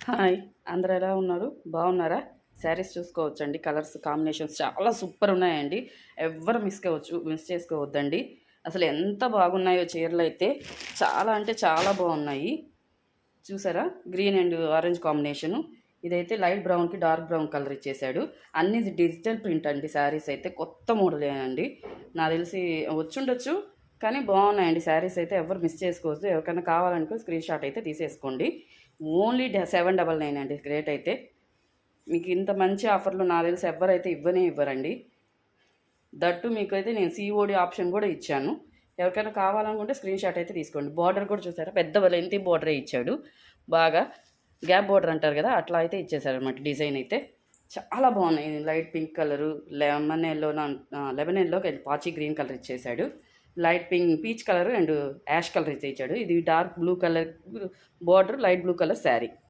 Hi! అందరూ ఎలా ఉన్నారు? బాగున్నారా? శారీస్ చూసుకోవచ్చండి. కలర్స్ కాంబినేషన్స్ చాలా సూపర్ ఉన్నాయండి. ఎవ్వరు మిస్ చేసుకోవద్దండి. అసలు ఎంత బాగున్నాయో చీరలైతే. చాలా అంటే చాలా బాగున్నాయి. చూసారా? Green and orange combination. ఇదైతే లైట్ బ్రౌన్‌కి డార్క్ బ్రౌన్ కలర్ ఇచ్చేసాడు. అన్నీ డిజిటల్ ప్రింట్ అండి శారీస్ అయితే. కొత్త మోడలేనండి. నాకు తెలిసి వచ్చుండొచ్చు. కానీ బాగున్నాయండి శారీస్ అయితే. ఎవ్వరు మిస్ చేసుకోవద్దు. ఎవరికైనా కావాలనుకో స్క్రీన్ షాట్ అయితే తీసేసుకోండి. ఓన్లీ 799 అండి రేట్ అయితే. మీకు ఇంత మంచి ఆఫర్‌లో నాకు తెలిసి ఎవ్వరైతే ఇవ్వరండి. దట్టు మీకైతే నేను సీఓడీ ఆప్షన్ కూడా ఇచ్చాను. ఎవరికైనా కావాలనుకుంటే స్క్రీన్ షాట్ అయితే తీసుకోండి. బార్డర్ కూడా చూసారా? పెద్ద లెంతీ బార్డరే ఇచ్చాడు. బాగా గ్యాప్ బార్డర్ అంటారు కదా! అట్లా అయితే ఇచ్చేసారనమాట డిజైన్ అయితే. చాలా బాగున్నాయి. లైట్ పింక్ కలరు, లెమన్ ఎల్లోకి పాచి గ్రీన్ కలర్ ఇచ్చేసాడు. Light pink peach colour and ash colour అయితే ఇచ్చాడు. ఇది dark blue colour border, light blue colour sari.